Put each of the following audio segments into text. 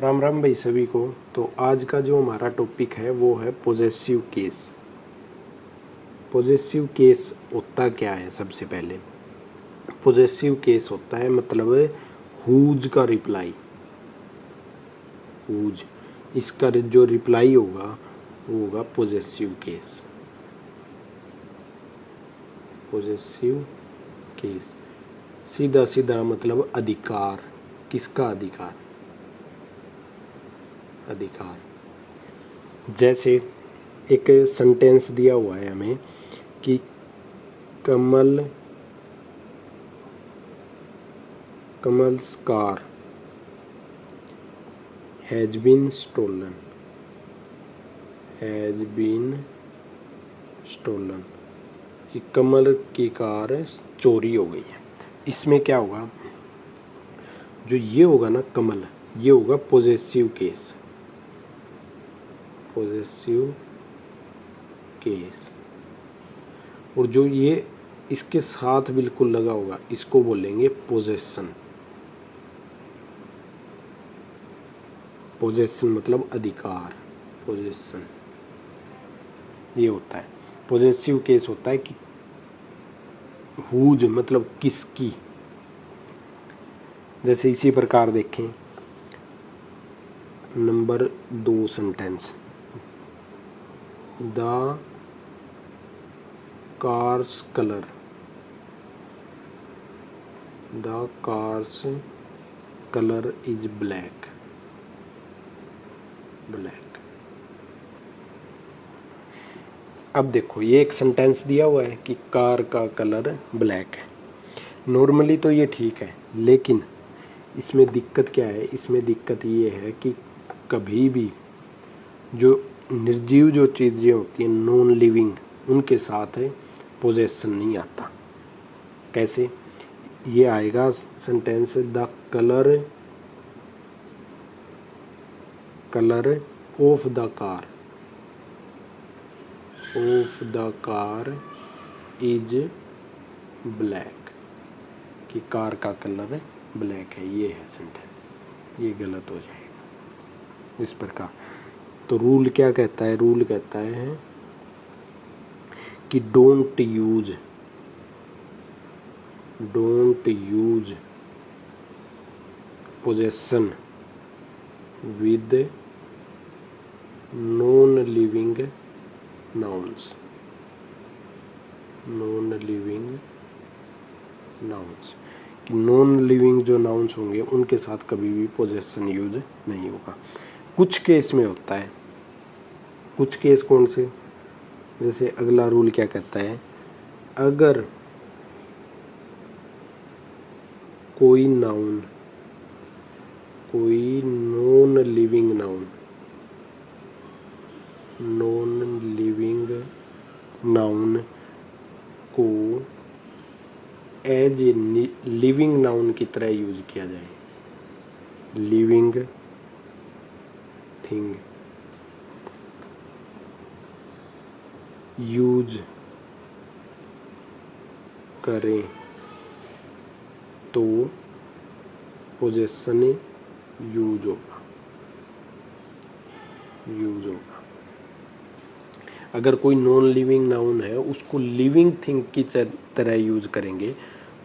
राम राम भाई सभी को। तो आज का जो हमारा टॉपिक है वो है पॉजेसिव केस। पॉजेसिव केस होता क्या है? सबसे पहले पॉजेसिव केस होता है मतलब हुज का रिप्लाई। हुज, इसका जो रिप्लाई होगा वो होगा पॉजेसिव केस। पॉजेसिव केस सीधा सीधा मतलब अधिकार। किसका अधिकार? अधिकार। जैसे एक सेंटेंस दिया हुआ है हमें कि Kamal's car has been stolen. कि कमल की कार चोरी हो गई है। इसमें क्या होगा? जो ये होगा ना कमल, ये होगा पॉजेसिव केस। Possessive case. और जो ये इसके साथ बिल्कुल लगा होगा इसको बोलेंगे पोजेशन। पोजेशन मतलब अधिकार। पोजेशन ये होता है। पॉजेसिव केस होता है कि हुज मतलब किसकी। जैसे इसी प्रकार देखें number 2 sentence, the cars colour is black. अब देखो ये एक सेंटेंस दिया हुआ है कि कार का कलर ब्लैक है। नॉर्मली तो ये ठीक है, लेकिन इसमें दिक्कत क्या है? इसमें दिक्कत ये है कि कभी भी जो निर्जीव जो चीज़ें होती हैं नॉन लिविंग, उनके साथ पोजेशन नहीं आता। कैसे? ये आएगा sentence the colour of the car is black. कि कार का कलर ब्लैक है, ये है सेंटेंस। ये गलत हो जाएगा इस प्रकार। तो रूल क्या कहता है? रूल कहता है कि don't use possession with non living nouns. कि नॉन लिविंग जो नाउन्स होंगे उनके साथ कभी भी पोजेशन यूज नहीं होगा। कुछ केस में होता है। कुछ केस कौन से? जैसे अगला रूल क्या कहता है, अगर कोई नॉन लिविंग नाउन को एज ए लिविंग नाउन की तरह यूज किया जाए। लिविंग थिंग यूज करें तो पोजेशन यूज होगा। अगर कोई नॉन लिविंग नाउन है उसको लिविंग थिंग की तरह यूज करेंगे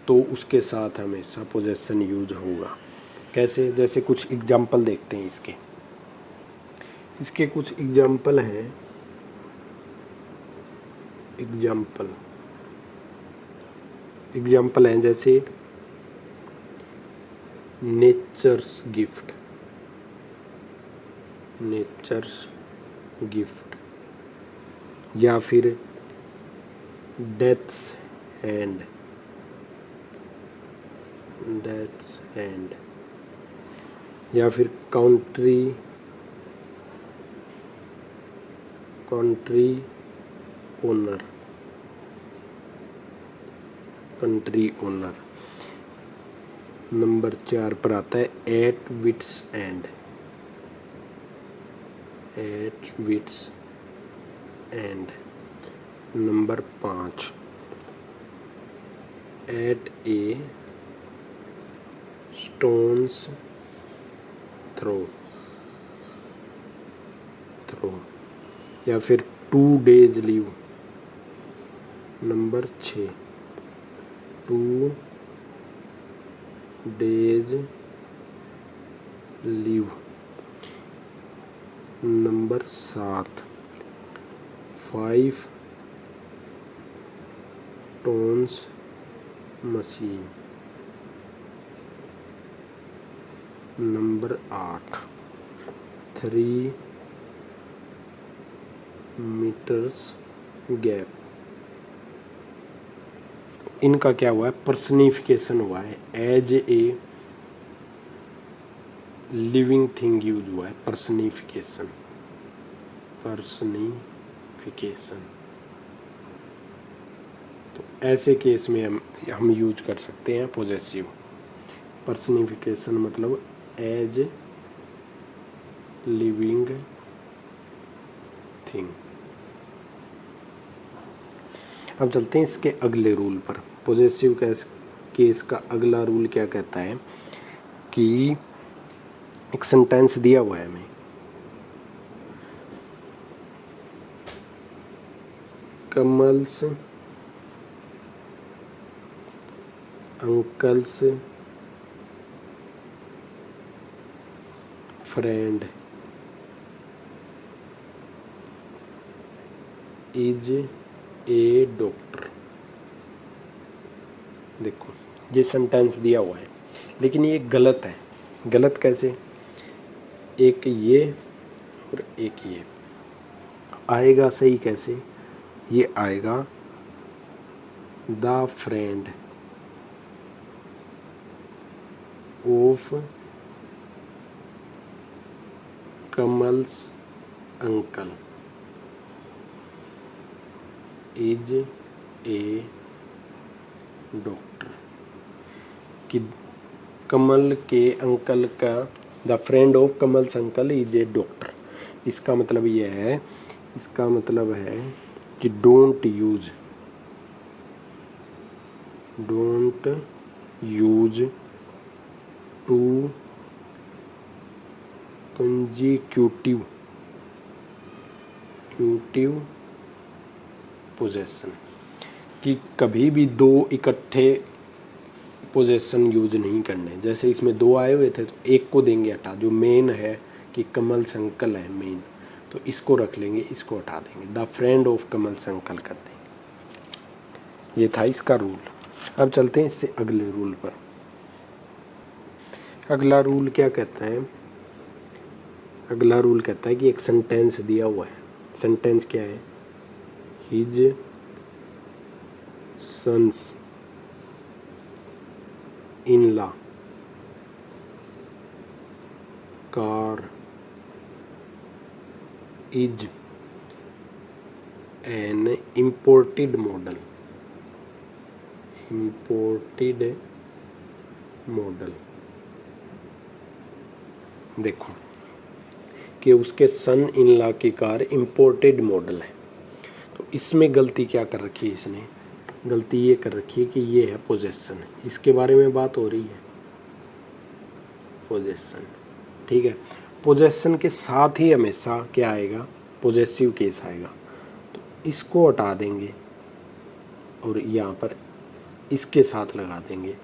तो उसके साथ हमेशा पोजेशन यूज होगा। कैसे? जैसे कुछ एग्जाम्पल देखते हैं इसके कुछ एग्जाम्पल हैं। एग्जाम्पल हैं जैसे नेचर्स गिफ्ट, या फिर डेथ्स हैंड, या फिर कंट्री ओनर। नंबर 4 पर आता है at wit's end. Number 5 at a stone's throw. Throw, या फिर 2 days leave. Number 6 2 days leave. Number 7 5 tons machine. Number 8 3 meters gap. इनका क्या हुआ है, पर्सनिफिकेशन हुआ है, as a living thing use हुआ है, पर्सनिफिकेशन। तो ऐसे केस में हम यूज कर सकते हैं पोजेसिव। पर्सनिफिकेशन मतलब एज लिविंग थिंग। अब चलते हैं इसके अगले रूल पर। पोजेसिव केस का अगला रूल क्या कहता है कि एक सेंटेंस दिया हुआ है हमें, Kamal's uncle's friend is a doctor. देखो ये सेंटेंस दिया हुआ है, लेकिन ये गलत है। गलत कैसे, एक ये और एक ये आएगा सही कैसे, ये आएगा the friend of Kamal's uncle is a doctor. कि कमल के अंकल का, the friend of Kamal's uncle is a doctor. इसका मतलब ये है, इसका मतलब है कि don't use to consecutive possession. कि कभी भी दो इकट्ठे पोजेशन यूज नहीं करने। जैसे इसमें 2 आए हुए थे तो एक को देंगे हटा, जो मेन है कि कमल संकल है मेन, तो इसको रख लेंगे, इसको हटा देंगे, द फ्रेंड ऑफ कमल संकल कर देंगे। ये था इसका रूल। अब चलते हैं इससे अगले रूल पर। अगला रूल क्या कहता है, अगला रूल कहता है कि एक सेंटेंस दिया हुआ है। सेंटेंस क्या है, his sons in law car is an imported model. देखो कि उसके सन इन लॉ की कार इम्पोर्टेड मॉडल है, तो इसमें गलती क्या कर रखी है इसने, गलती ये कर रखी है कि ये है पोजेशन। इसके बारे में बात हो रही है, पोजेशन, ठीक है। पोजेशन के साथ ही हमेशा क्या आएगा, पोजेसिव केस आएगा। तो इसको हटा देंगे और यहाँ पर इसके साथ लगा देंगे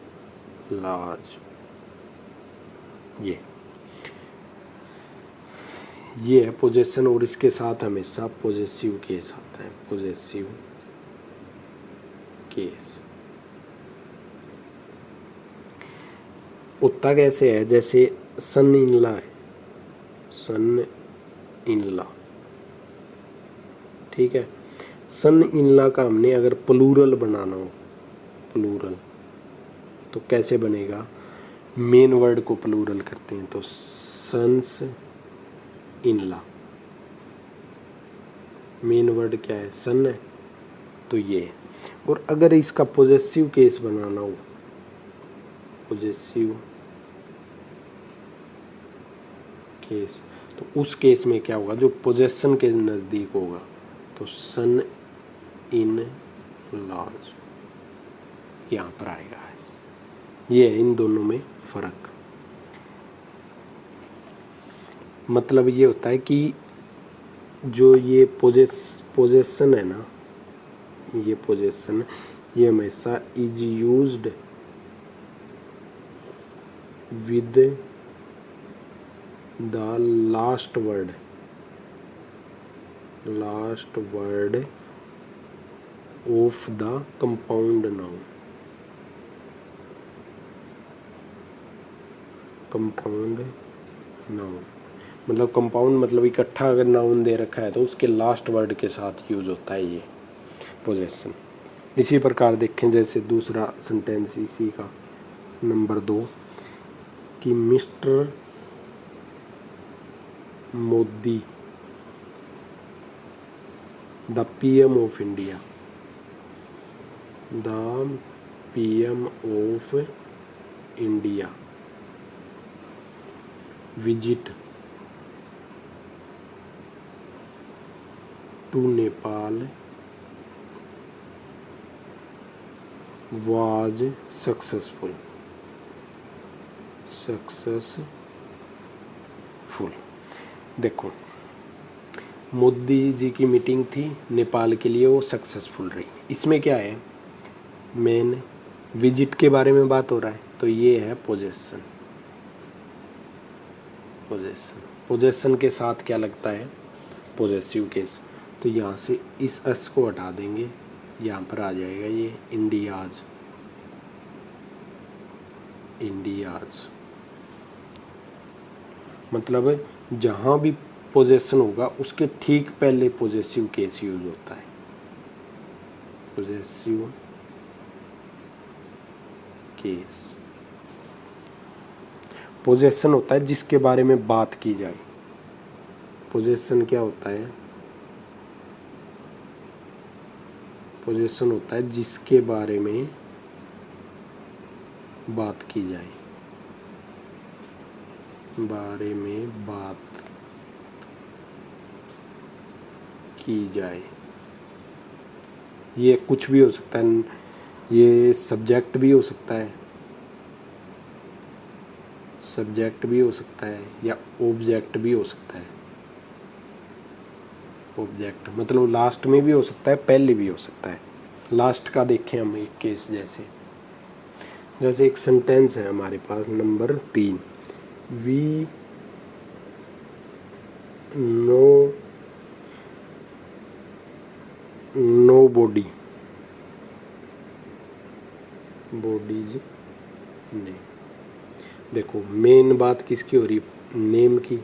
लार्ज। ये है पोजेशन, और इसके साथ हमेशा पोजेसिव केस आता है, पोजेसिव केस। उत्ता कैसे है, जैसे सन इन लॉ है, सन इन लॉ, ठीक है। सन इन लॉ का हमने अगर प्लूरल बनाना हो, प्लूरल तो कैसे बनेगा, मेन वर्ड को प्लूरल करते हैं तो sons in law. Main word क्या है, सन है, तो ये। और अगर इसका पोजेसिव केस बनाना हो, पोजेसिव केस, तो उस केस में क्या होगा, जो पोजेशन के नज़दीक होगा, तो सन इन लॉज यहाँ पर आएगा। ये है इन दोनों में फ़र्क। मतलब ये होता है कि जो ये पोजेशन है ना, ये पोजेशन, ये हमेशा is used with the last word of the compound noun. Compound noun मतलब कंपाउंड मतलब इकट्ठा अगर नाउन दे रखा है तो उसके लास्ट वर्ड के साथ यूज होता है ये पोजेशन। इसी प्रकार देखें जैसे दूसरा सेंटेंस इसी का नंबर 2 कि mister Modi the PM of India, the PM of India visit to Nepal was successful। देखो मोदी जी की मीटिंग थी नेपाल के लिए, वो सक्सेसफुल रही। इसमें क्या है, मेन विजिट के बारे में बात हो रहा है, तो ये है पोजेशन। पोजेशन के साथ क्या लगता है, पोजेसिव केस। तो यहाँ से इस एस को हटा देंगे, यहाँ पर आ जाएगा ये इंडियाज। मतलब जहाँ भी पोजेशन होगा उसके ठीक पहले पोजेसिव केस यूज होता है। पोजेसिव केस पोजेशन होता है जिसके बारे में बात की जाए। पोजेशन क्या होता है, पोजेशन होता है जिसके बारे में बात की जाए, बारे में बात की जाए। ये कुछ भी हो सकता है, ये सब्जेक्ट भी हो सकता है, सब्जेक्ट भी हो सकता है या ऑब्जेक्ट भी हो सकता है। ऑब्जेक्ट मतलब लास्ट में भी हो सकता है, पहले भी हो सकता है। लास्ट का देखें हम एक केस, जैसे एक सेंटेंस है हमारे पास number 3, we know bodies name. देखो मेन बात किसकी हो रही, नेम की,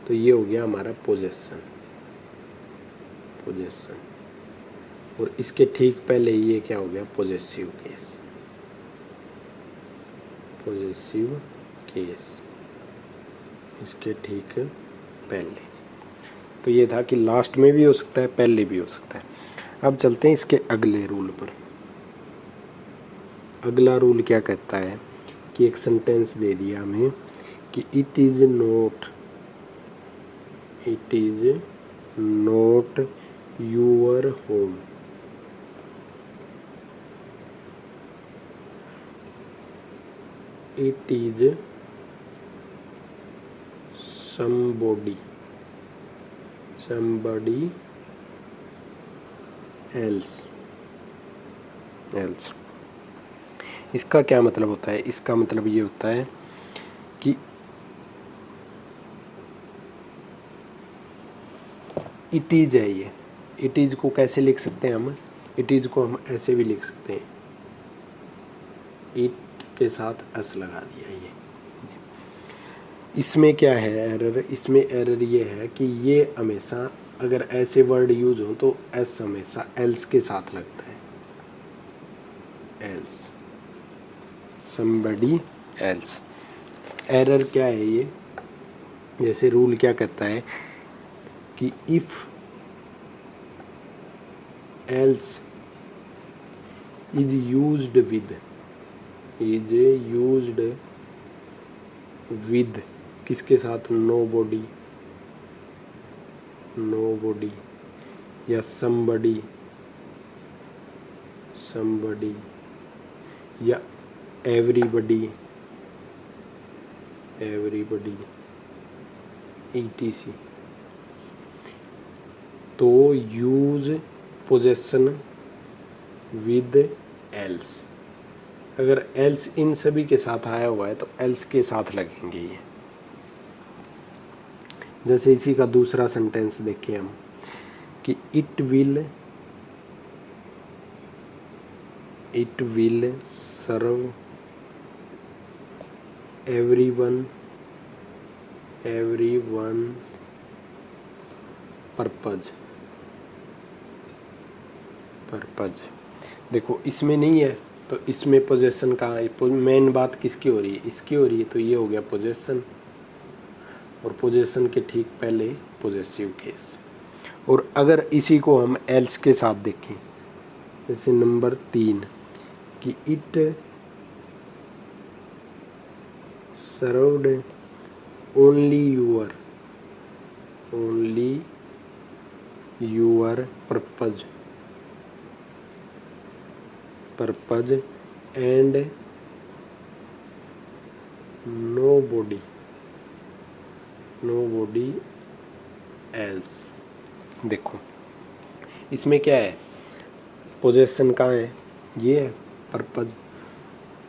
तो ये हो गया हमारा पोजेशन। और इसके ठीक पहले ये क्या हो गया, पोजेसिव केस। इसके ठीक पहले। तो ये था कि लास्ट में भी हो सकता है, पहले भी हो सकता है। अब चलते हैं इसके अगले रूल पर। अगला रूल क्या कहता है कि एक सेंटेंस दे दिया हमें कि it is not your home. It is somebody else। इसका क्या मतलब होता है, इसका मतलब ये होता है कि इट इज है, ये इट इज को कैसे लिख सकते हैं हम, इट इज को हम ऐसे भी लिख सकते हैं, इट के साथ एस लगा दिया। ये इसमें क्या है एरर, इसमें एरर ये है कि ये हमेशा अगर ऐसे वर्ड यूज हो तो एस हमेशा एल्स के साथ लगता है, एल्स, somebody else। एरर क्या है ये, जैसे रूल क्या कहता है कि if else is used with किसके साथ, नो बॉडी या somebody या everybody etc। तो यूज पोजेशन विद एल्स। अगर एल्स इन सभी के साथ आया हुआ है तो एल्स के साथ लगेंगे ये। जैसे इसी का दूसरा सेंटेंस देखिए हम कि it will serve everyone purpose. देखो इसमें नहीं है तो इसमें पोजेशन कहाँ है, मेन बात किसकी हो रही है, इसकी हो रही है, तो ये हो गया पोजेशन, और पोजेशन के ठीक पहले पोजेसिव केस। और अगर इसी को हम एल्स के साथ देखें, जैसे नंबर 3 कि it served only your purpose and nobody else. देखो इसमें क्या है, पोजेशन कहाँ है, ये है पर्पज,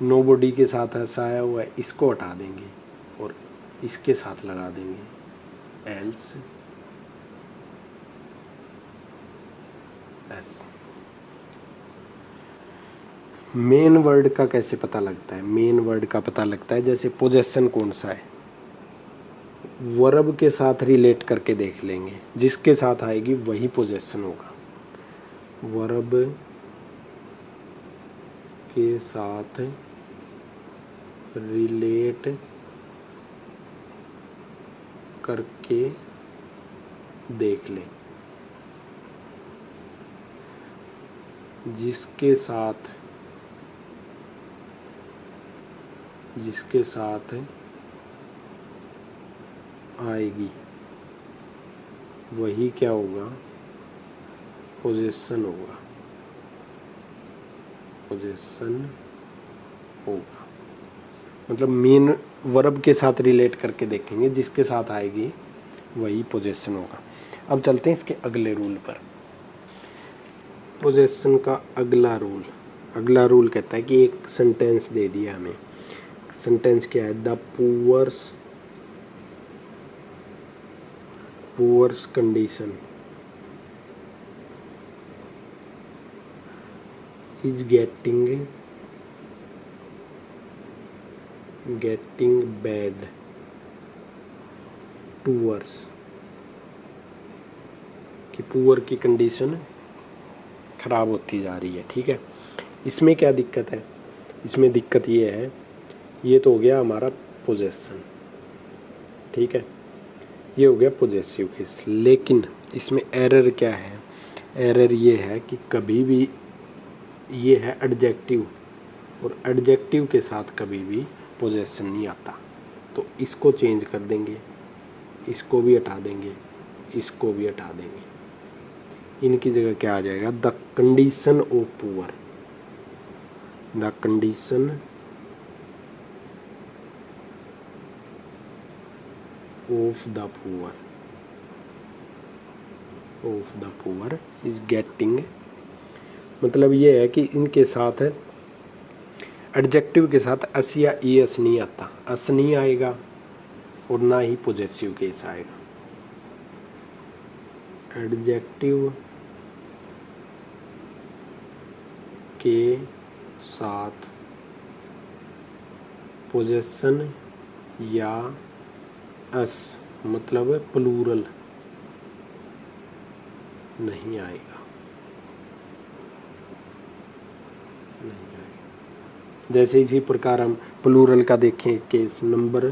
नोबॉडी के साथ ऐसा आया हुआ है, इसको हटा देंगे और इसके साथ लगा देंगे एल्स एस। मेन वर्ड का कैसे पता लगता है, मेन वर्ड का पता लगता है जैसे पोजेशन कौन सा है, वर्ब के साथ रिलेट करके देख लेंगे, जिसके साथ आएगी वही पोजेशन होगा। वर्ब के साथ रिलेट करके देख लें, जिसके साथ आएगी वही क्या होगा, पोजेशन होगा। मतलब मेन वर्ब के साथ रिलेट करके देखेंगे, जिसके साथ आएगी वही पोजेशन होगा। अब चलते हैं इसके अगले रूल पर। पोजेशन का अगला रूल कहता है कि एक सेंटेंस दे दिया हमें, सेंटेंस क्या है, the poor's condition is getting bad towards, कि पुअर की कंडीशन खराब होती जा रही है। ठीक है, इसमें क्या दिक्कत है, इसमें दिक्कत ये है, ये तो हो गया हमारा पोजेशन, ठीक है, ये हो गया पोजेसिव केस। लेकिन इसमें एरर क्या है, एरर ये है कि कभी भी ये है एडजेक्टिव, और एडजेक्टिव के साथ कभी भी पोजेशन नहीं आता। तो इसको चेंज कर देंगे, इसको भी हटा देंगे, इसको भी हटा देंगे, इनकी जगह क्या आ जाएगा, the condition of poor, the condition of the poor is getting, मतलब ये है कि इनके साथ एडजेक्टिव के साथ अस या ईएस नहीं आता, अस नहीं आएगा और ना ही पोजेसिव केस आएगा। एडजेक्टिव के साथ पोजेशन या अस मतलब प्लूरल नहीं आएगा, जैसे इसी प्रकार हम प्लूरल का देखें केस नंबर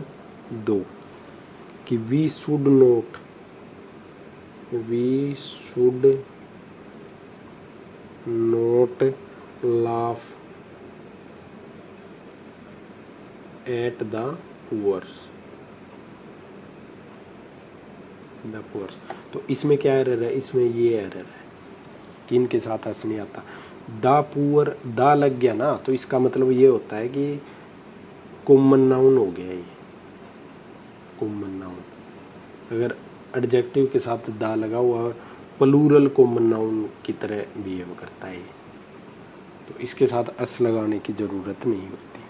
2 कि we should not laugh at the poor's. तो इसमें क्या एरर है, इसमें ये एरर है कि इनके साथ हंस नहीं आता, द पुअर दा लग गया ना, तो इसका मतलब ये होता है कि कॉमन नाउन हो गया ये, कॉमन नाउन। अगर एडजेक्टिव के साथ दा लगा हुआ प्लूरल कॉमन नाउन की तरह बिहेव करता है, तो इसके साथ अस लगाने की ज़रूरत नहीं होती।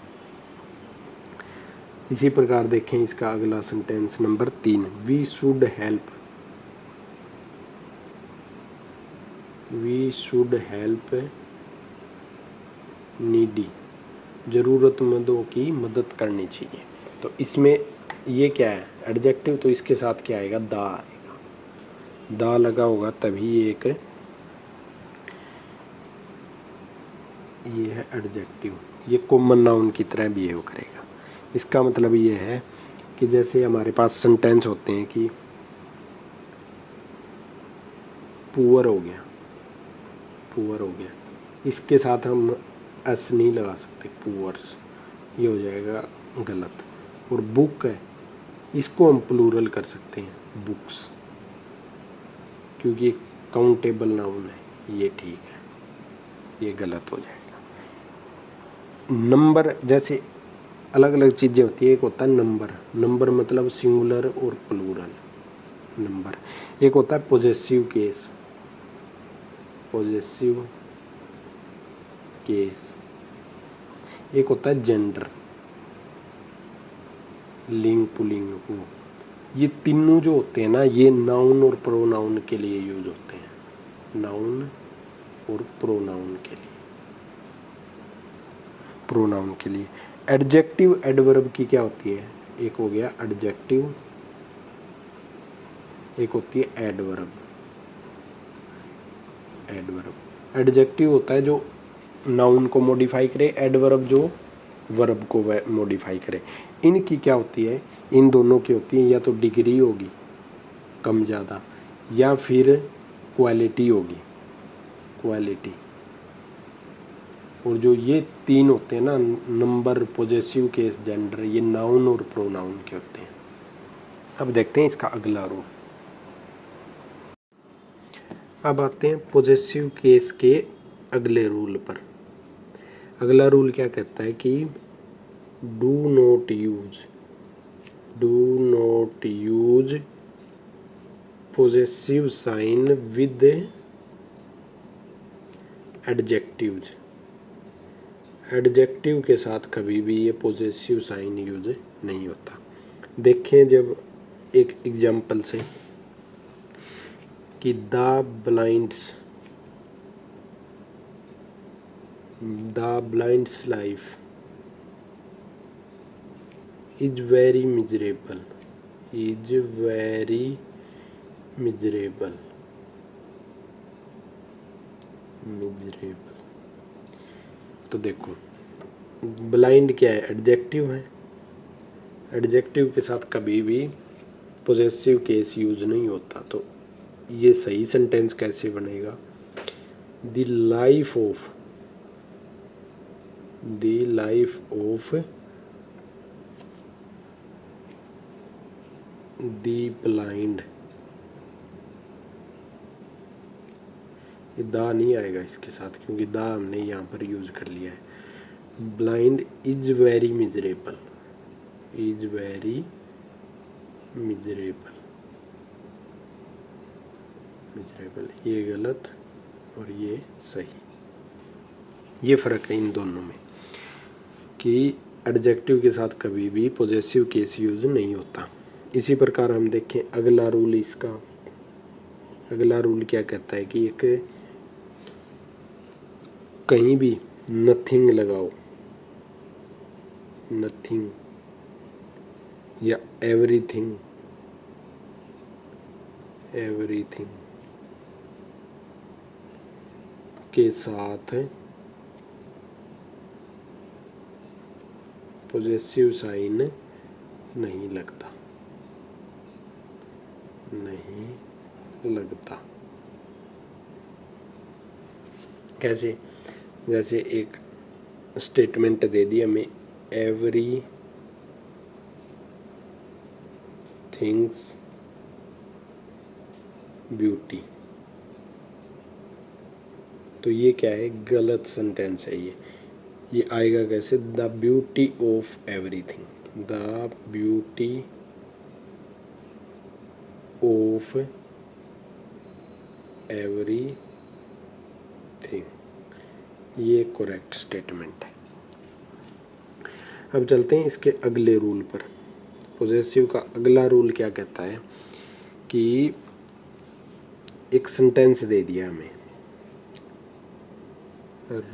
इसी प्रकार देखें इसका अगला sentence number 3, we should help, we should help needy, ज़रूरतमंदों की मदद करनी चाहिए। तो इसमें ये क्या है, एडजेक्टिव, तो इसके साथ क्या आएगा, दा आएगा, दा लगा होगा तभी एक ये है एडजेक्टिव, ये कॉमन नाउन की तरह बिहेव करेगा। इसका मतलब ये है कि जैसे हमारे पास सेंटेंस होते हैं कि पुअर हो गया, पुअर हो गया, इसके साथ हम एस नहीं लगा सकते, पुअर्स, ये हो जाएगा गलत। और बुक है, इसको हम प्लूरल कर सकते हैं, बुक्स, क्योंकि काउंटेबल नाउन है, ये ठीक है, ये गलत हो जाएगा। नंबर, जैसे अलग अलग चीज़ें होती है, एक होता है नंबर, नंबर मतलब सिंगुलर और प्लूरल नंबर। एक होता है पोजेसिव केस, पोजेसिव केस। एक होता है जेंडर, लिंग पुल्लिंग को। ये तीनों जो होते हैं ना, ये नाउन और प्रोनाउन के लिए यूज होते हैं, नाउन और प्रोनाउन के लिए, प्रोनाउन के लिए। एडजेक्टिव एडवर्ब की क्या होती है, एक हो गया एडजेक्टिव, एक होती है एडवर्ब। एडवर्ब, एडजेक्टिव होता है जो नाउन को मॉडिफाई करे, एडवर्ब जो वर्ब को मॉडिफाई करे। इनकी क्या होती है, इन दोनों की होती है या तो डिग्री होगी कम ज़्यादा, या फिर क्वालिटी होगी, क्वालिटी। और जो ये तीन होते हैं ना, नंबर, पोजेसिव केस, जेंडर, ये नाउन और प्रोनाउन के होते हैं। अब देखते हैं इसका अगला रूल। अब आते हैं पोजेसिव केस के अगले रूल पर। अगला रूल क्या कहता है कि do not use possessive sign with adjectives. Adjective के साथ कभी भी ये पोजेसिव साइन यूज नहीं होता। देखें जब एक एग्जाम्पल से कि the blinds life is very miserable, is very miserable, miserable. तो देखो ब्लाइंड क्या है, एडजेक्टिव है, एडजेक्टिव के साथ कभी भी पोजेसिव केस यूज नहीं होता। तो ये सही सेंटेंस कैसे बनेगा, the life of the blind, ये दा नहीं आएगा इसके साथ क्योंकि दा हमने यहाँ पर यूज कर लिया है। Blind is very miserable, is very miserable, miserable, ये गलत और ये सही। ये फ़र्क है इन दोनों में कि एडजेक्टिव के साथ कभी भी पोजेसिव केस यूज नहीं होता। इसी प्रकार हम देखें अगला रूल, इसका अगला रूल क्या कहता है कि एक कहीं भी नथिंग लगाओ, नथिंग या एवरीथिंग, एवरीथिंग के साथ पोजेसिव साइन नहीं लगता, नहीं लगता। कैसे, जैसे एक स्टेटमेंट दे दी हमें, एवरी थिंग्स ब्यूटी, तो ये क्या है, गलत सेंटेंस है। ये आएगा कैसे, the beauty of everything, the beauty of everything, ये करेक्ट स्टेटमेंट है। अब चलते हैं इसके अगले रूल पर। पोजेसिव का अगला रूल क्या कहता है कि एक सेंटेंस दे दिया हमें,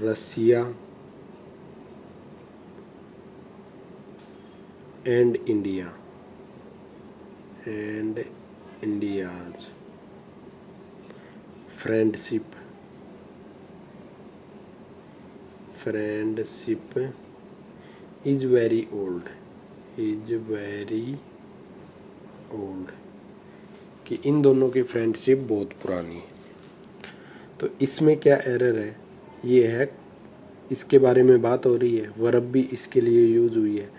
Russia and India's friendship is very old कि इन दोनों की फ्रेंडशिप बहुत पुरानी है। तो इसमें क्या एरर है, ये है इसके बारे में बात हो रही है, वर्ब भी इसके लिए यूज हुई है,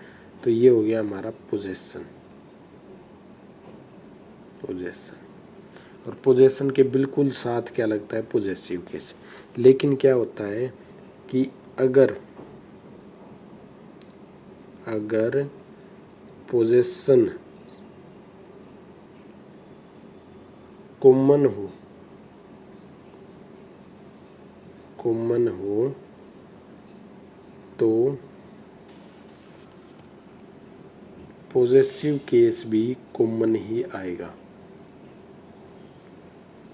तो ये हो गया हमारा पोजेशन। और पोजेशन के बिल्कुल साथ क्या लगता है, पोजेसिव केस। लेकिन क्या होता है कि अगर पोजेशन कॉमन हो तो पोजेसिव केस भी कॉमन ही आएगा।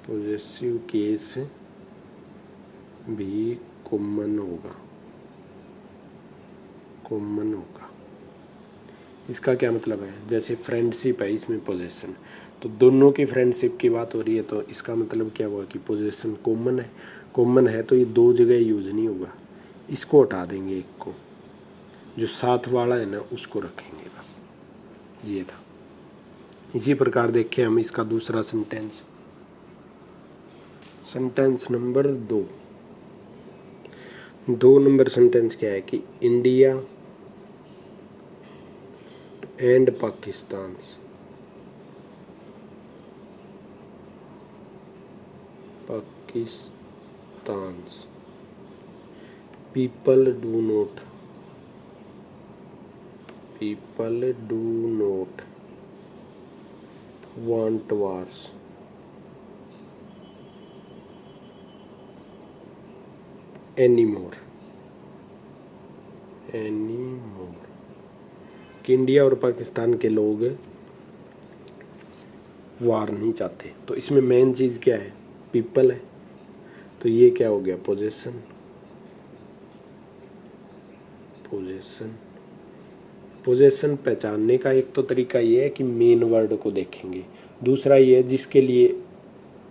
पोजेसिव केस भी कॉमन होगा। इसका क्या मतलब है, जैसे फ्रेंडशिप है, इसमें पोजेशन, तो दोनों की फ्रेंडशिप की बात हो रही है, तो इसका मतलब क्या हुआ कि पोजेशन कॉमन है तो ये दो जगह यूज नहीं होगा। इसको हटा देंगे, एक को, जो साथ वाला है ना उसको रखेंगे, बस ये था। इसी प्रकार देखें हम इसका दूसरा सेंटेंस नंबर 2 नंबर सेंटेंस क्या है कि India and Pakistan people do not want wars anymore कि इंडिया और पाकिस्तान के लोग वार नहीं चाहते। तो इसमें मेन चीज़ क्या है, पीपल है, तो ये क्या हो गया, पोजेशन। पहचानने का एक तो तरीका ये है कि मेन वर्ड को देखेंगे, दूसरा ये है जिसके लिए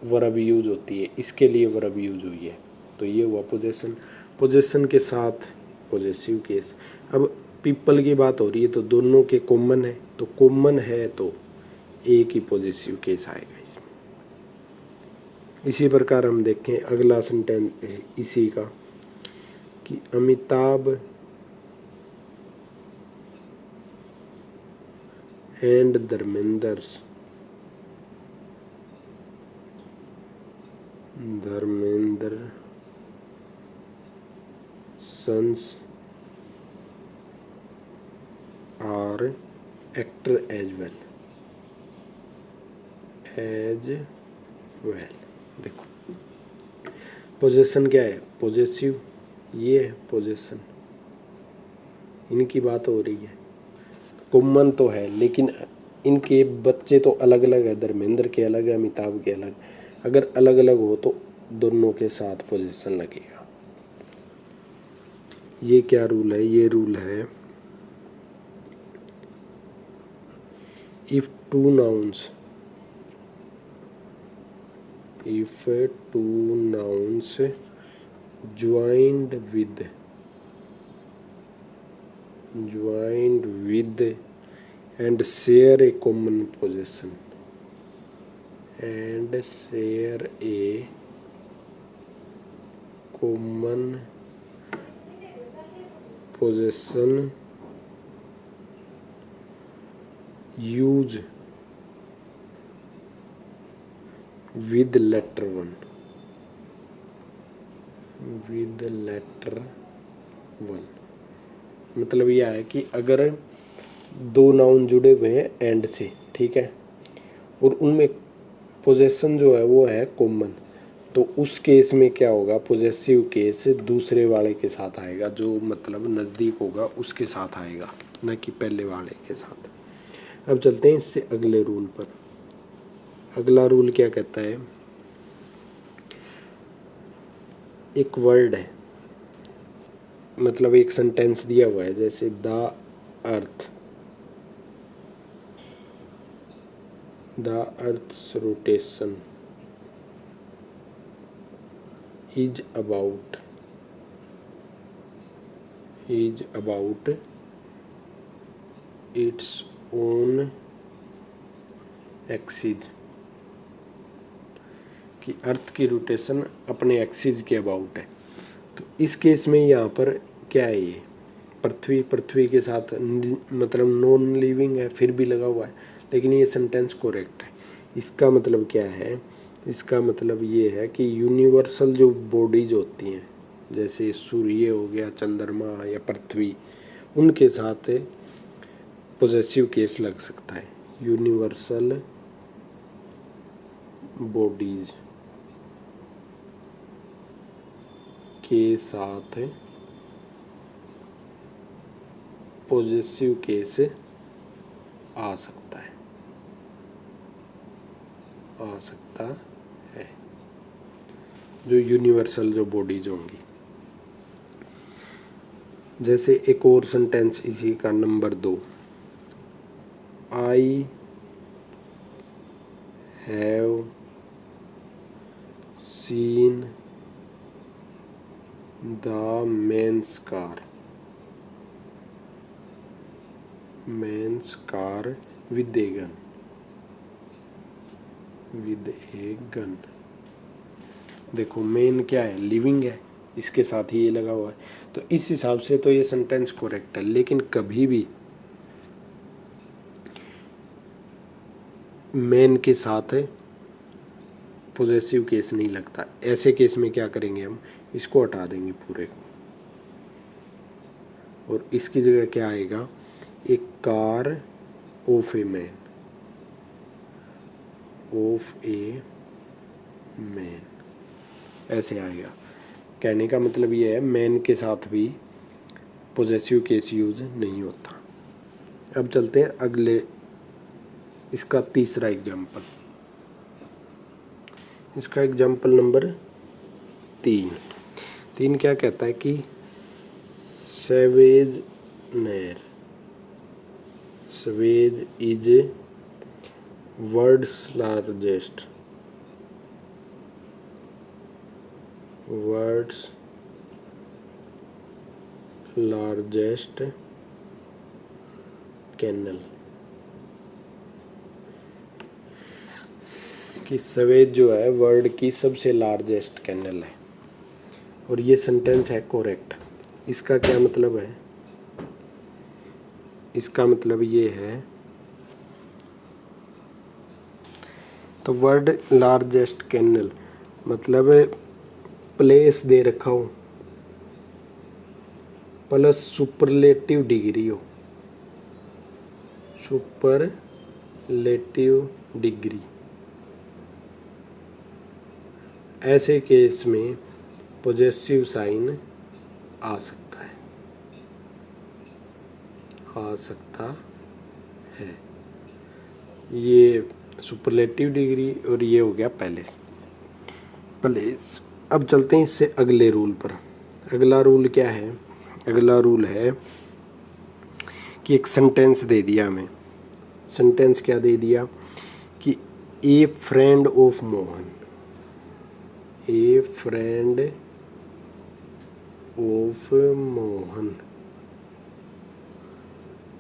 वर्ब यूज होती है, इसके लिए वर्ब यूज हुई है, तो ये हुआ पोजेशन के साथ पोजेसिव केस। अब पीपल की बात हो रही है तो दोनों के कॉमन है, तो कॉमन है तो एक ही पोजेसिव केस आएगा इसमें। इसी प्रकार हम देखें अगला सेंटेंस इसी का कि Amitabh and Dharmendra sons are actor as well। देखो पोजेशन क्या है, पोजेसिव, ये है पोजेशन, इनकी बात हो रही है। कॉमन तो है लेकिन इनके बच्चे तो अलग अलग है, धर्मेंद्र के अलग है, अमिताभ के अलग। अगर अलग अलग हो तो दोनों के साथ पोजीशन लगेगा। ये क्या रूल है, ये रूल है if two nouns joined with and share a common possession use with letter 1 मतलब यह है कि अगर दो नाउन जुड़े हुए हैं एंड से, ठीक है, और उनमें पोजेशन जो है वो है कॉमन, तो उस केस में क्या होगा, पॉजेसिव केस दूसरे वाले के साथ आएगा, जो मतलब नज़दीक होगा उसके साथ आएगा, न कि पहले वाले के साथ। अब चलते हैं इससे अगले रूल पर। अगला रूल क्या कहता है, एक वर्ड है, मतलब एक सेंटेंस दिया हुआ है, जैसे the earth's rotation is about its own axis, कि अर्थ की रोटेशन अपने एक्सिस के अबाउट है। तो इस केस में यहाँ पर क्या है, ये पृथ्वी के साथ मतलब नॉन लिविंग है, फिर भी लगा हुआ है, लेकिन ये सेंटेंस करेक्ट है। इसका मतलब क्या है, इसका मतलब ये है कि यूनिवर्सल जो बॉडीज होती हैं, जैसे सूर्य हो गया, चंद्रमा या पृथ्वी, उनके साथ पॉजेसिव केस लग सकता है। यूनिवर्सल बॉडीज के साथ पॉजेसिव केस आ सकता है, जो यूनिवर्सल जो बॉडीज होंगी। जैसे एक और सेंटेंस इसी का number 2, I have seen the men's car with a gun. देखो मेन क्या है, लिविंग है, इसके साथ ही ये लगा हुआ है, तो इस हिसाब से तो ये सेंटेंस करेक्ट है। लेकिन कभी भी मेन के साथ पॉजेसिव केस नहीं लगता। ऐसे केस में क्या करेंगे, हम इसको हटा देंगे पूरे को, और इसकी जगह क्या आएगा, एक कार ऑफ ए मैन, ऐसे आएगा। कहने का मतलब ये है, मैन के साथ भी पॉजेसिव केस यूज नहीं होता। अब चलते हैं अगले, इसका तीसरा एग्जाम्पल। इसका एग्जाम्पल नंबर 3 क्या कहता है कि Suez is world's largest canal, कि सवेज जो है वर्ल्ड की सबसे लार्जेस्ट कैनल है, और ये सेंटेंस है करेक्ट। इसका क्या मतलब है, इसका मतलब ये है, तो वर्ल्ड लार्जेस्ट कैनल मतलब प्लेस दे रखा हो प्लस सुपरलेटिव डिग्री हो, सुपरलेटिव डिग्री, ऐसे केस में पॉजेसिव साइन आ सकता है। ये सुपरलेटिव डिग्री और ये हो गया प्लेस। अब चलते हैं इससे अगले रूल पर। अगला रूल क्या है, अगला रूल है कि एक सेंटेंस दे दिया हमें। सेंटेंस क्या दे दिया कि ए friend of Mohan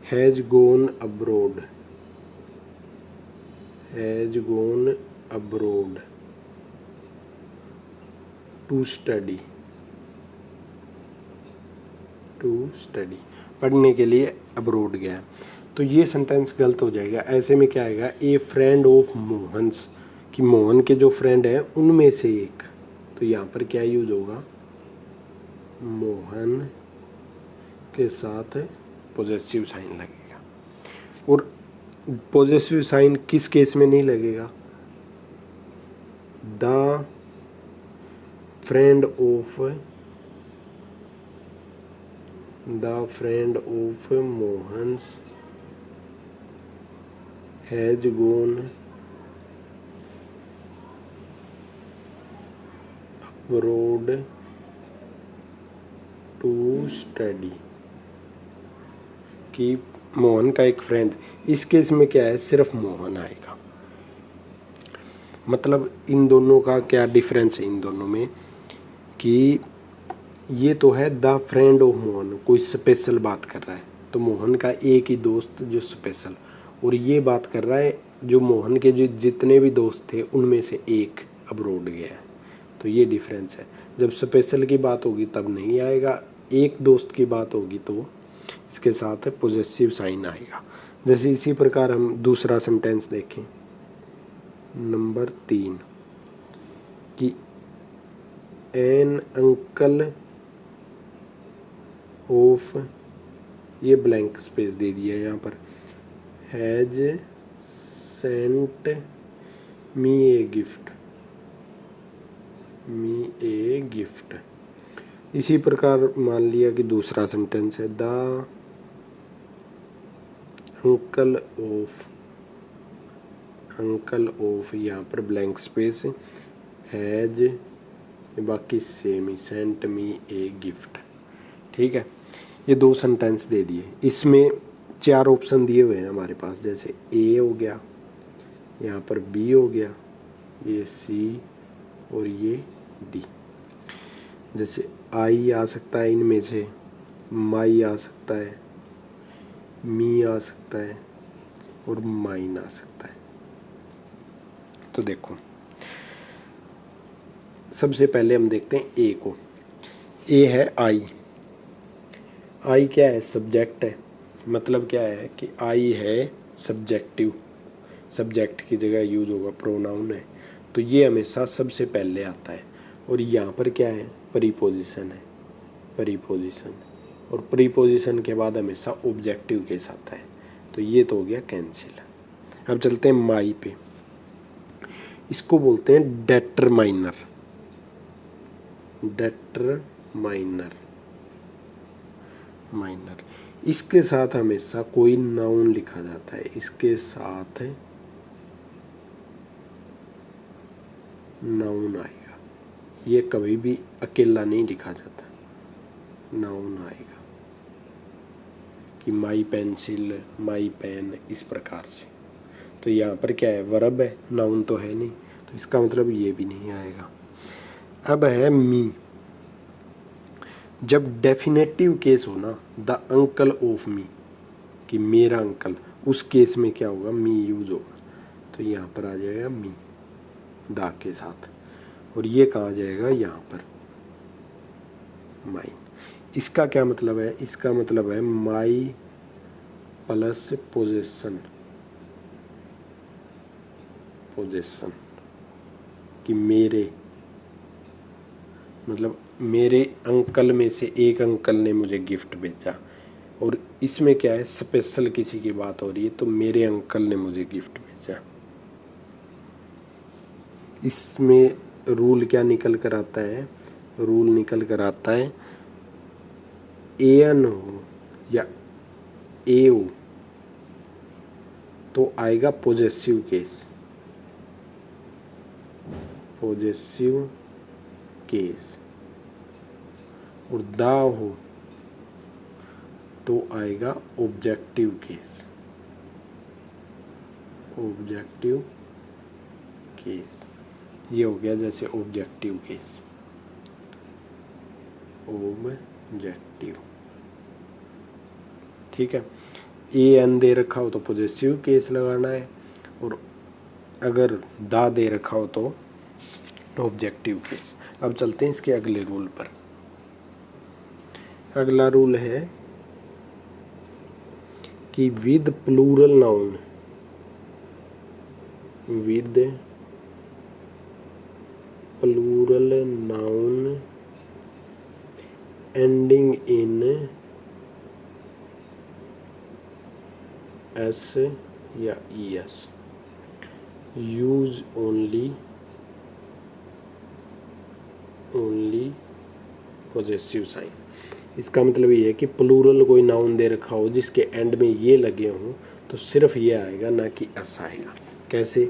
has gone abroad to study पढ़ने के लिए अब्रोड गया। तो ये सेंटेंस गलत हो जाएगा। ऐसे में क्या आएगा, ए फ्रेंड ऑफ मोहन्स, कि मोहन के जो फ्रेंड हैं उनमें से एक। तो यहाँ पर क्या यूज होगा, मोहन के साथ पॉजेसिव साइन लगेगा। और पॉजेसिव साइन किस केस में नहीं लगेगा, the friend of Mohan's has gone abroad to study. कि मोहन का एक फ्रेंड, इस केस में क्या है, सिर्फ मोहन आएगा। मतलब इन दोनों का क्या डिफरेंस है इन दोनों में, कि ये तो है द फ्रेंड ऑफ मोहन, कोई स्पेशल बात कर रहा है, तो मोहन का एक ही दोस्त जो स्पेशल, और ये बात कर रहा है जो मोहन के जो जितने भी दोस्त थे उनमें से एक अब्रॉड गया है। तो ये डिफरेंस है। जब स्पेशल की बात होगी तब नहीं आएगा, एक दोस्त की बात होगी तो इसके साथ पॉजेसिव साइन आएगा। जैसे इसी प्रकार हम दूसरा सेंटेंस देखें, नंबर 3, कि एन अंकल ऑफ, ये ब्लैंक स्पेस दे दिया यहाँ पर, has sent me a gift, इसी प्रकार मान लिया कि दूसरा सेंटेंस है, द अंकल ऑफ, यहाँ पर ब्लैंक स्पेस, हैज, बाकी same he, sent me a gift. ठीक है, ये 2 सेंटेंस दे दिए। इसमें 4 ऑप्शन दिए हुए हैं हमारे पास, जैसे ए हो गया, यहाँ पर बी हो गया, ये सी और ये डी। जैसे आई आ सकता है इनमें से, माई आ सकता है, मी आ सकता है और माइन आ सकता है। तो देखो सबसे पहले हम देखते हैं ए को। ए है आई क्या है, सब्जेक्ट है। मतलब क्या है कि आई है सब्जेक्टिव, सब्जेक्ट की जगह यूज होगा, प्रोनाउन है, तो ये हमेशा सबसे पहले आता है। और यहाँ पर क्या है, प्रीपोजिशन है, प्रीपोजिशन, और प्रीपोजिशन के बाद हमेशा ऑब्जेक्टिव केस आता है। तो ये तो हो गया कैंसिल। अब चलते हैं माई पे। इसको बोलते हैं डेटरमाइनर, माइनर। इसके साथ हमेशा कोई नाउन लिखा जाता है, इसके साथ नाउन आएगा, ये कभी भी अकेला नहीं लिखा जाता, नाउन आएगा, कि माई पेंसिल, माई पेन, इस प्रकार से। तो यहाँ पर क्या है, वर्ब है, नाउन तो है नहीं, तो इसका मतलब ये भी नहीं आएगा। अब है मी। जब डेफिनेटिव केस हो ना, द अंकल ऑफ मी, कि मेरा अंकल, उस केस में क्या होगा, मी यूज होगा। तो यहाँ पर आ जाएगा मी द के साथ, और ये कहाँ जाएगा, यहाँ पर माई। इसका क्या मतलब है, इसका मतलब है माई प्लस पोजेशन, कि मेरे, मतलब मेरे अंकल में से एक अंकल ने मुझे गिफ्ट भेजा, और इसमें क्या है, स्पेशल किसी की बात हो रही है, तो मेरे अंकल ने मुझे गिफ्ट भेजा। इसमें रूल क्या निकल कर आता है, रूल निकल कर आता है, एन हो या ए हो तो आएगा पॉजेसिव केस, और दा हो तो आएगा ऑब्जेक्टिव केस, ये हो गया जैसे ऑब्जेक्टिव केस, ठीक है। ए एन दे रखा हो तो पॉजेसिव केस लगाना है, और अगर दा दे रखा हो तो ऑब्जेक्टिव केस। अब चलते हैं इसके अगले रूल पर। अगला रूल है कि with plural noun, ending in S या E S, use only only possessive sign. इसका मतलब ये है कि प्लूरल कोई नाउन दे रखा हो जिसके एंड में ये लगे हों तो सिर्फ ये आएगा, ना कि एस आएगा। कैसे?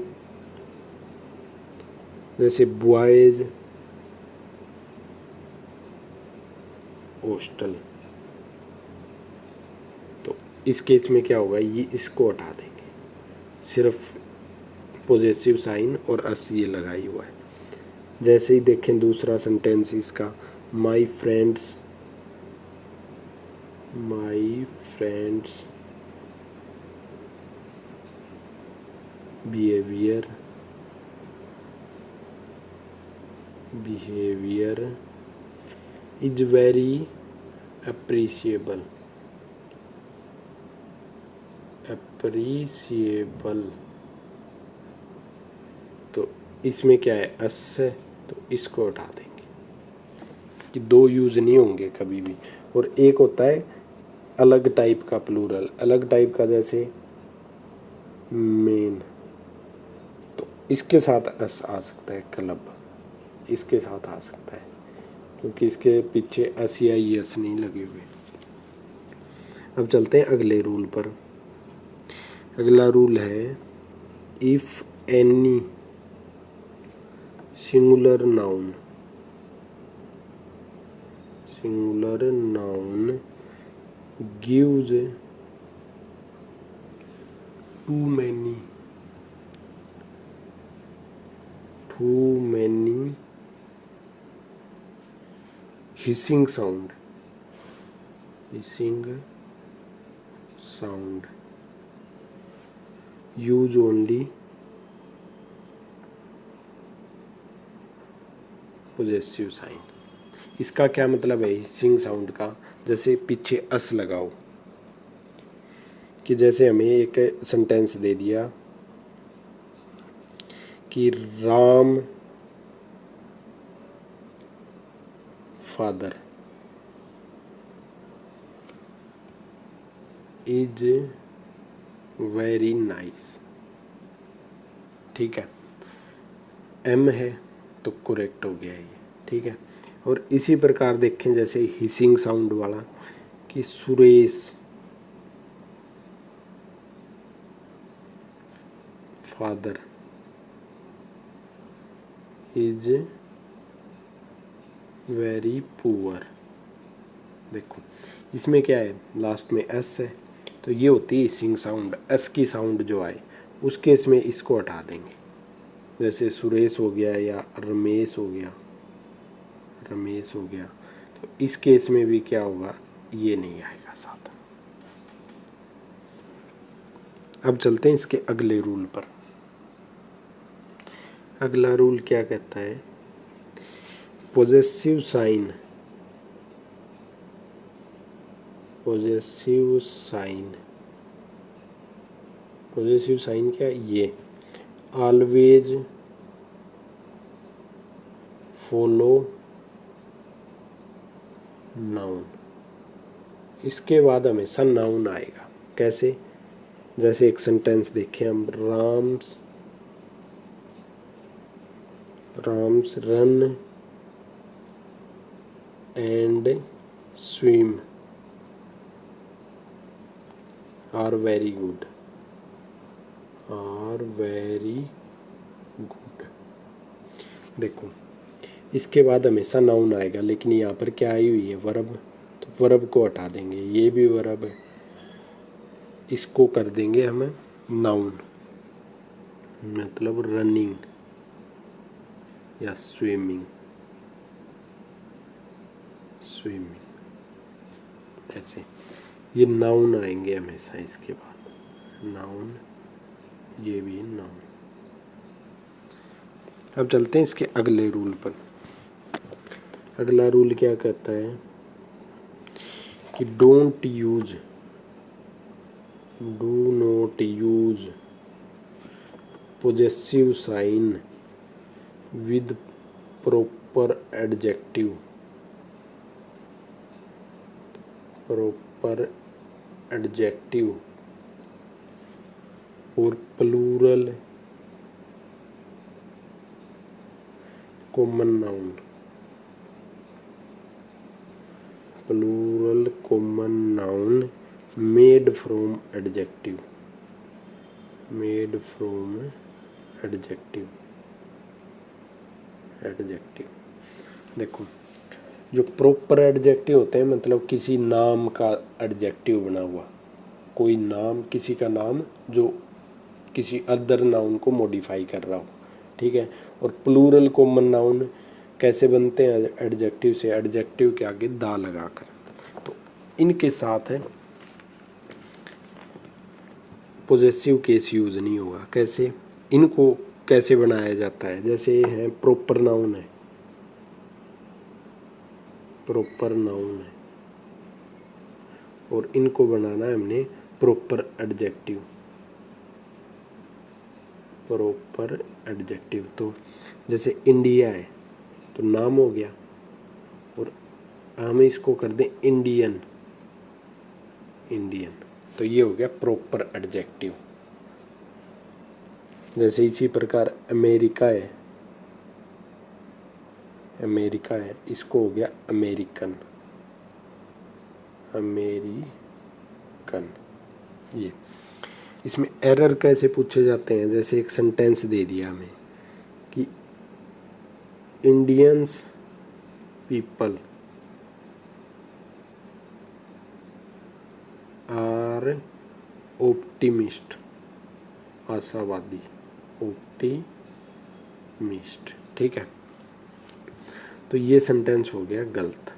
जैसे बॉयज हॉस्टल, तो इस केस में क्या होगा, ये इसको हटा देंगे, सिर्फ पोजेसिव साइन और एस ये लगाई हुआ है। जैसे ही देखें दूसरा सेंटेंस इसका, my friends behaviour is very appreciable. तो इसमें क्या है, अस है, तो इसको हटा देंगे कि दो यूज नहीं होंगे कभी भी। और एक होता है अलग टाइप का प्लूरल, अलग टाइप का, जैसे मेन, तो इसके साथ अस आ सकता है, क्लब इसके साथ आ सकता है, क्योंकि इसके पीछे एस या एस नहीं लगे हुए। अब चलते हैं अगले रूल पर। अगला रूल है, if any singular noun gives to many hissing sound use only possessive sign। इसका क्या मतलब है हिसिंग साउंड का? जैसे पीछे अस लगाओ, कि जैसे हमें एक सेंटेंस दे दिया कि Ram father is very nice, ठीक है, एम है तो करेक्ट हो गया ये, ठीक है। और इसी प्रकार देखें जैसे हिसिंग साउंड वाला, कि Suresh father is very poor. देखो इसमें क्या है, लास्ट में एस है, तो ये होती है हिसिंग साउंड। एस की साउंड जो आए उस केस में इसको हटा देंगे, जैसे सुरेश हो गया या रमेश हो गया, तो इस केस में भी क्या होगा, ये नहीं आएगा साथ। अब चलते हैं इसके अगले रूल पर। अगला रूल क्या कहता है, पोजेसिव साइन क्या, ये ऑलवेज फॉलो नाउन। इसके बाद हमेशा नाउन आएगा। कैसे? जैसे एक सेंटेंस देखें हम, Ram's run and swim are very good. देखो इसके बाद हमेशा नाउन आएगा, लेकिन यहाँ पर क्या आई हुई है, वर्ब, तो वर्ब को हटा देंगे, ये भी वर्ब है, इसको कर देंगे हमें नाउन, मतलब रनिंग या स्विमिंग, ऐसे ये नाउन आएंगे हमेशा। इसके बाद नाउन, ये भी नाउन। अब चलते हैं इसके अगले रूल पर। अगला रूल क्या कहता है कि do not use possessive sign with proper adjective और plural common noun. Plural common noun made from adjective, made from adjective, adjective. देखो जो प्रॉपर एडजेक्टिव होते हैं मतलब किसी नाम का एडजेक्टिव बना हुआ, कोई नाम, किसी का नाम जो किसी अदर नाउन को मॉडिफाई कर रहा हो, ठीक है। और प्लूरल कॉमन नाउन कैसे बनते हैं एडजेक्टिव से, एडजेक्टिव के आगे दा लगाकर। तो इनके साथ है पोजेसिव केस यूज नहीं होगा। कैसे, इनको कैसे बनाया जाता है, जैसे है प्रॉपर नाउन है, प्रॉपर नाउन है और इनको बनाना है हमने प्रॉपर एडजेक्टिव, प्रॉपर एडजेक्टिव। तो जैसे इंडिया है तो नाम हो गया और हम इसको कर दें इंडियन, इंडियन, तो ये हो गया प्रॉपर एडजेक्टिव। जैसे इसी प्रकार अमेरिका है, अमेरिका है, इसको हो गया अमेरिकन, अमेरिकन। ये इसमें एरर कैसे पूछे जाते हैं, जैसे एक सेंटेंस दे दिया हमें कि इंडियंस पीपल आर ऑप्टिमिस्ट, आशावादी, ऑप्टिमिस्ट, ठीक है। तो ये सेंटेंस हो गया गलत।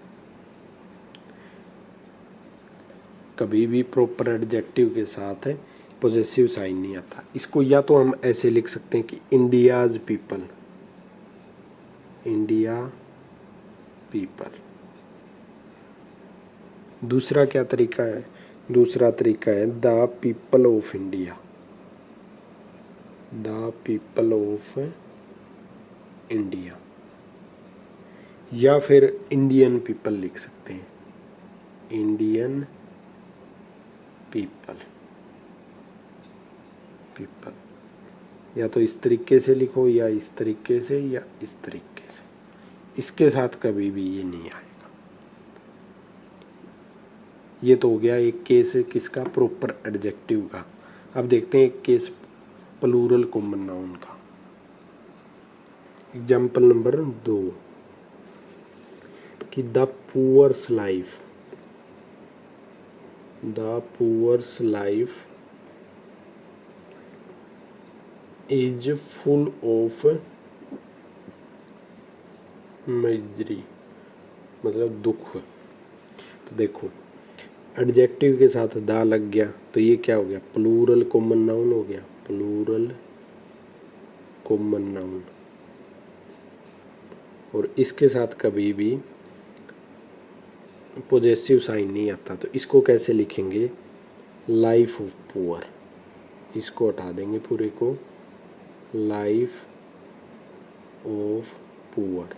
कभी भी प्रॉपर एडजेक्टिव के साथ है पॉजेसिव साइन नहीं आता। इसको या तो हम ऐसे लिख सकते हैं कि इंडियाज पीपल, इंडिया पीपल। दूसरा क्या तरीका है, दूसरा तरीका है the people of India, the people of India, या फिर इंडियन पीपल लिख सकते हैं, इंडियन पीपल, पीपल। या तो इस तरीके से लिखो या इस तरीके से या इस तरीके से, इसके साथ कभी भी ये नहीं आएगा। ये तो हो गया एक केस किसका, प्रॉपर एडजेक्टिव का। अब देखते हैं एक केस प्लूरल कॉमन नाउन का। एग्जाम्पल नंबर 2 कि the poor's life, the poor's life is full of misery, मतलब दुख। तो देखो एडजेक्टिव के साथ दा लग गया तो ये क्या हो गया, प्लूरल कॉमन नाउन हो गया, प्लूरल कॉमन नाउन। और इसके साथ कभी भी पॉजेसिव साइन नहीं आता, तो इसको कैसे लिखेंगे, लाइफ ऑफ पुअर, इसको हटा देंगे पूरे को, life of poor,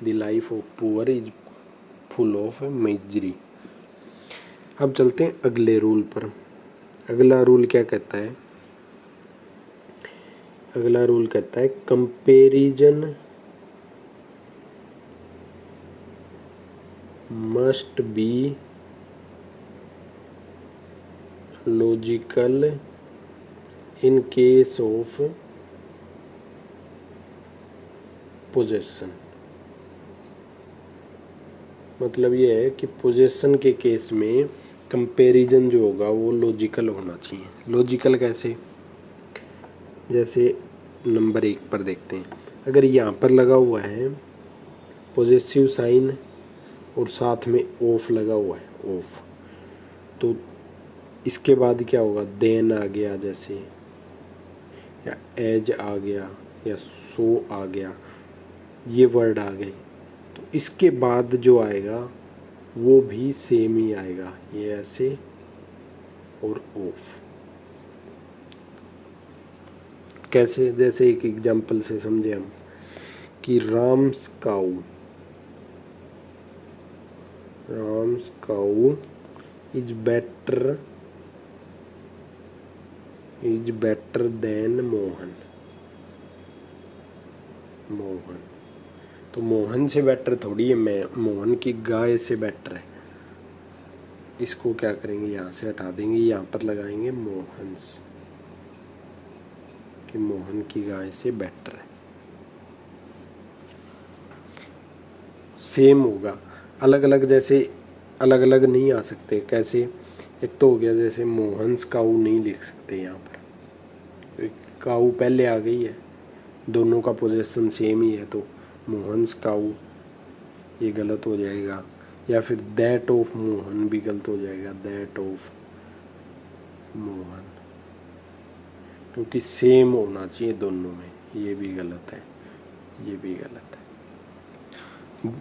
the life of poor is full of misery. अब चलते हैं अगले रूल पर। अगला रूल क्या कहता है, अगला रूल कहता है comparison must be logical in case of possession. मतलब ये है कि पोजेशन के केस में कंपैरिजन जो होगा वो लॉजिकल होना चाहिए। लॉजिकल कैसे, जैसे नंबर 1 पर देखते हैं, अगर यहाँ पर लगा हुआ है पॉजिटिव साइन और साथ में ऑफ लगा हुआ है, ऑफ, तो इसके बाद क्या होगा, देन आ गया जैसे, या एज आ गया, या सो आ गया, ये वर्ड आ गए, तो इसके बाद जो आएगा वो भी सेम ही आएगा, ये ऐसे और ऑफ। कैसे, जैसे एक एग्जांपल से समझे हम कि Ram's cow, Ram's cow is better than Mohan, Mohan. तो मोहन से बेटर थोड़ी है, मैं मोहन की गाय से बेटर है। इसको क्या करेंगे, यहाँ से हटा देंगे, यहाँ पर लगाएंगे मोहन, कि मोहन की गाय से बेटर है। सेम होगा, अलग अलग, जैसे अलग अलग नहीं आ सकते। कैसे, एक तो हो गया जैसे मोहन्स काऊ नहीं लिख सकते यहाँ पर, काऊ पहले आ गई है, दोनों का पोजीशन सेम ही है, तो मोहन्स काऊ ये गलत हो जाएगा। या फिर दैट ऑफ मोहन भी गलत हो जाएगा, दैट ऑफ मोहन, क्योंकि सेम होना चाहिए दोनों में, ये भी गलत है, ये भी गलत है।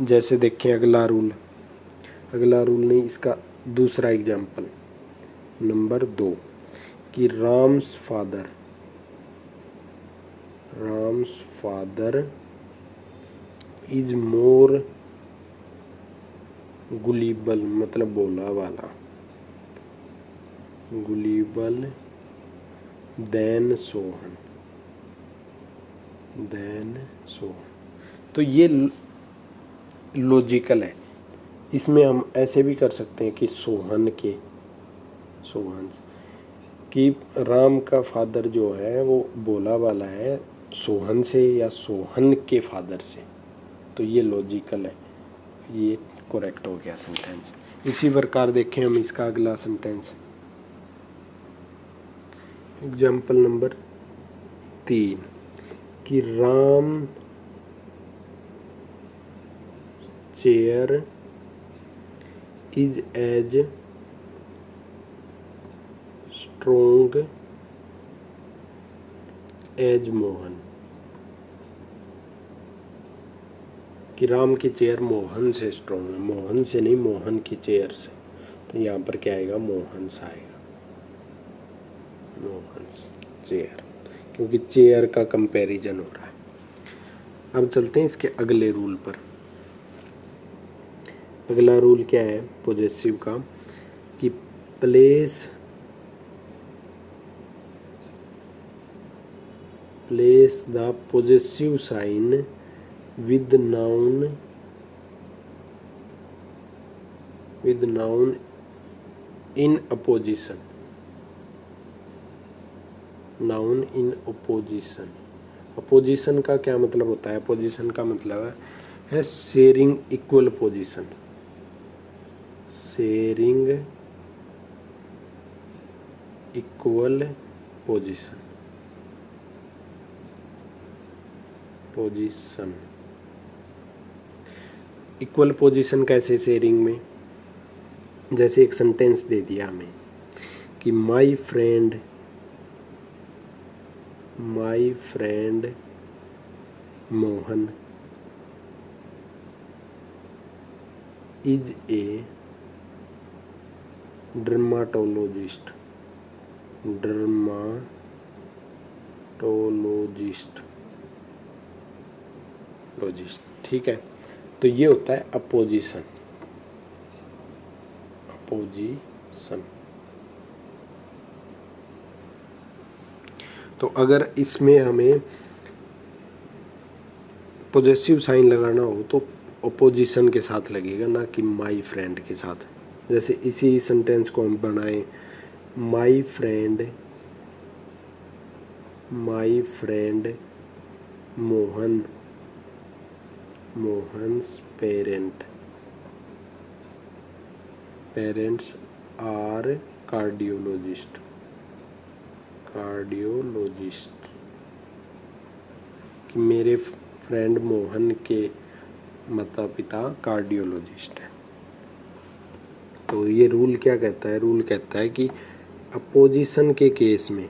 जैसे देखें अगला रूल, अगला रूल नहीं, इसका दूसरा एग्जाम्पल नंबर 2, कि राम्स फादर इज मोर गुलीबल, मतलब बोला वाला, गुलीबल देन सोहन, तो ये लॉजिकल है। इसमें हम ऐसे भी कर सकते हैं कि सोहन कि राम का फादर जो है वो बोला वाला है सोहन से या सोहन के फादर से, तो ये लॉजिकल है, ये करेक्ट हो गया सेंटेंस। इसी प्रकार देखें हम इसका अगला सेंटेंस, एग्जाम्पल नंबर 3, कि Ram chair is as strong as Mohan, कि राम की चेयर मोहन से स्ट्रोंग है, मोहन से नहीं, मोहन की चेयर से, तो यहाँ पर क्या आएगा, मोहन्स आएगा, मोहन्स चेयर, क्योंकि चेयर का कंपैरिजन हो रहा है। अब चलते हैं इसके अगले रूल पर। अगला रूल क्या है पॉजेसिव का, कि place the possessive sign with noun in opposition, noun in opposition। Opposition का क्या मतलब होता है, अपोजिशन का मतलब है sharing equal position, sharing equal position, equal position कैसे शेयरिंग में, जैसे एक सेंटेंस दे दिया हमें कि my friend Mohan is a dermatologist, ठीक है। तो ये होता है अपोजिशन। तो अगर इसमें हमें पॉजेसिव साइन लगाना हो तो अपोजिशन के साथ लगेगा, ना कि माई फ्रेंड के साथ। जैसे इसी सेंटेंस को हम बनाएं, my friend Mohan's parents are cardiologist, कि मेरे फ्रेंड मोहन के माता पिता कार्डियोलॉजिस्ट है। तो ये रूल क्या कहता है, रूल कहता है कि अपोजिशन के केस में,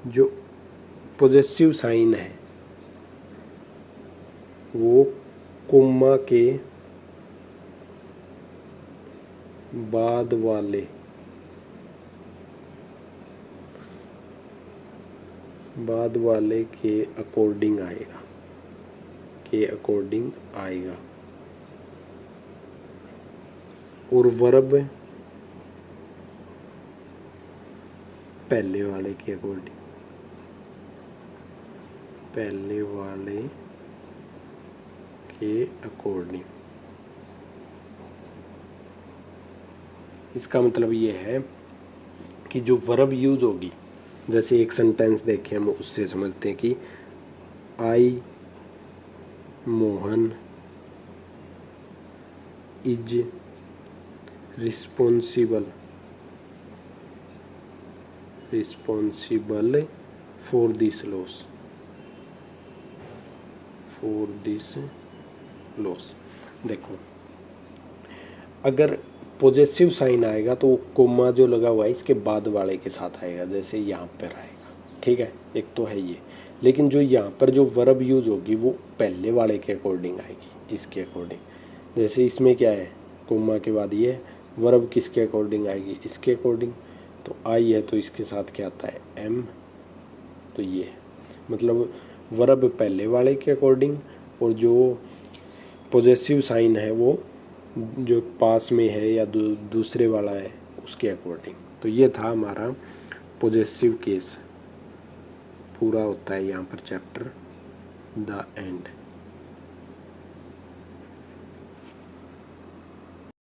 जो पॉजेसिव साइन है वो कोमा के बाद वाले के अकॉर्डिंग आएगा, और वर्ब पहले वाले के अकॉर्डिंग, पहले वाले के अकॉर्डिंग। इसका मतलब ये है कि जो वर्ब यूज होगी, जैसे एक सेंटेंस देखें हम उससे समझते हैं कि I Mohan is responsible for this loss, देखो अगर पॉजेसिव साइन आएगा तो कोमा जो लगा हुआ है इसके बाद वाले के साथ आएगा, जैसे यहाँ पर आएगा, ठीक है, एक तो है ये। लेकिन जो यहाँ पर जो वर्ब यूज होगी वो पहले वाले के अकॉर्डिंग आएगी, इसके अकॉर्डिंग। जैसे इसमें क्या है, कोमा के बाद ये वर्ब किसके अकॉर्डिंग आएगी, इसके अकॉर्डिंग। तो आई है तो इसके साथ क्या आता है, एम। तो ये मतलब वर्ब पहले वाले के अकॉर्डिंग, और जो पॉजेसिव साइन है वो जो पास में है या दूसरे वाला है उसके अकॉर्डिंग। तो ये था हमारा पॉजेसिव केस, पूरा होता है यहाँ पर चैप्टर द एंड।